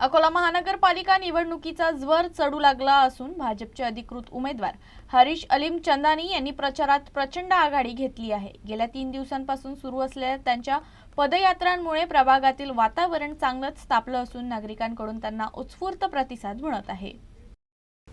अकोला महानगरपालिका निवडणुकीचा ज्वर चढू लागला असून भाजपचे अधिकृत उमेदवार हरीश अलीम चंदानी यांनी प्रचारात प्रचंड आघाडी घेतली आहे। गेल्या 3 दिवसांपासून सुरू असलेल्या त्यांच्या पदयात्रांमुळे प्रभागातील वातावरण चांगलंच तापलं असून नागरिकांकडून त्यांना उत्स्फूर्त प्रतिसाद मिळत आहे।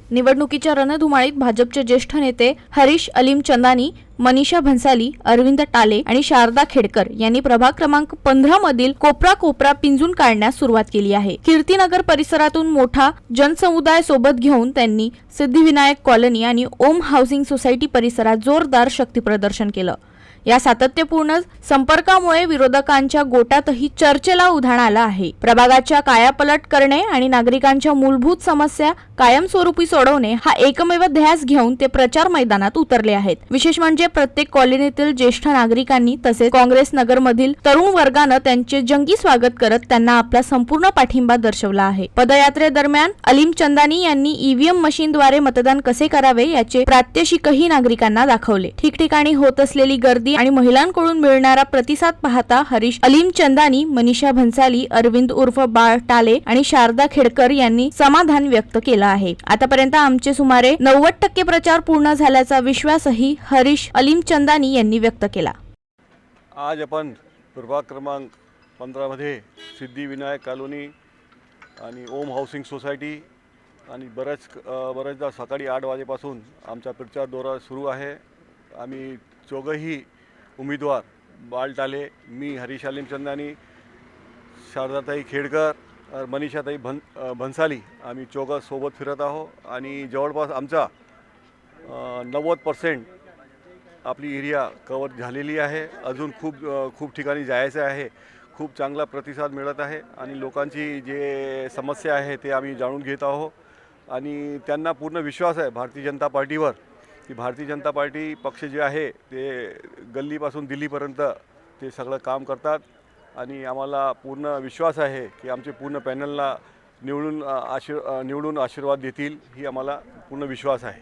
निवडणुकीच्या रणधुमाळीत भाजपचे ज्येष्ठ नेते हरीश अलीम चंदानी, मनीषा भन्साली, अरविंद टाले आणि शारदा खेडकर यांनी प्रभाग क्रमांक 15 मधील कोपरा पिंजून काढण्यास सुरुवात केली आहे। कीर्तीनगर परिसरातून मोठा जनसमुदाय सोबत घेऊन त्यांनी सिद्धिविनायक कॉलनी आणि ओम हाऊसिंग सोसायटी परिसरात जोरदार शक्ती प्रदर्शन केलं। या सातत्यपूर्ण संपर्कामुळे विरोधकांच्या गोटातही चर्चेला उधाण आलं आहे। प्रभागाच्या कायापालट करणे आणि नागरिकांच्या मूलभूत समस्या कायमस्वरूपी सोडवणे हा एकमेव ध्यास घेऊन ते प्रचार मैदानात उतरले आहेत। विशेष म्हणजे प्रत्येक कॉलनीतील ज्येष्ठ नागरिकांनी तसेच काँग्रेस नगरमधील तरुण वर्गाने त्यांचे जंगी स्वागत करत त्यांना आपला संपूर्ण पाठिंबा दर्शवला आहे। पदयात्रेदरम्यान अलीम चंदानी यांनी ईव्हीएम मशीनद्वारे मतदान कसे करावे याचे प्रात्यक्षिकही नागरिकांना दाखवले। ठिकठिकाणी होत असलेली गर्दी आणि महिलांकडून मिळणारा प्रतिसाद पाहता हरीश अलीम चंदानी, मनीषा भन्साली, अरविंद उर्फ बाळ टाले आणि शारदा खेडकर यांनी समाधान व्यक्त केलं आहे। आतापर्यंत आमचे सुमारे 90% प्रचार पूर्ण झाल्याचा विश्वासही हरीश अलीम चंदानी यांनी व्यक्त केला। आज आपण प्रभाग क्रमांक 15 मध्ये सिद्धिविनायक कॉलनी आणि ओम हाऊसिंग सोसायटी आणि बरेचदा सकाळी 8 वाजेपासून आमचा प्रचार दौरा सुरू आहे। आम्ही चौघही उमेदवार बाळ टाले, मी हरीश अलीम चंदानी, शारदाताई खेडकर, मनीषाताई भन्साली आम्ही चौघं सोबत फिरत आहोत आणि जवळपास आमचा 90% आपली एरिया कवर झालेली आहे। अजून खूप ठिकाणी जायचं आहे। खूप चांगला प्रतिसाद मिळत आहे आणि लोकांची जे समस्या आहे ते आम्ही जाणून घेत आहोत आणि त्यांना पूर्ण विश्वास आहे भारतीय जनता पार्टीवर की भारतीय जनता पार्टी पक्ष जे आहे ते गल्लीपासून दिल्लीपर्यंत ते सगळं काम करतात आणि आम्हाला पूर्ण विश्वास आहे की आमचे पूर्ण पॅनलला निवडून आशीर्वाद देतील ही आम्हाला पूर्ण विश्वास आहे।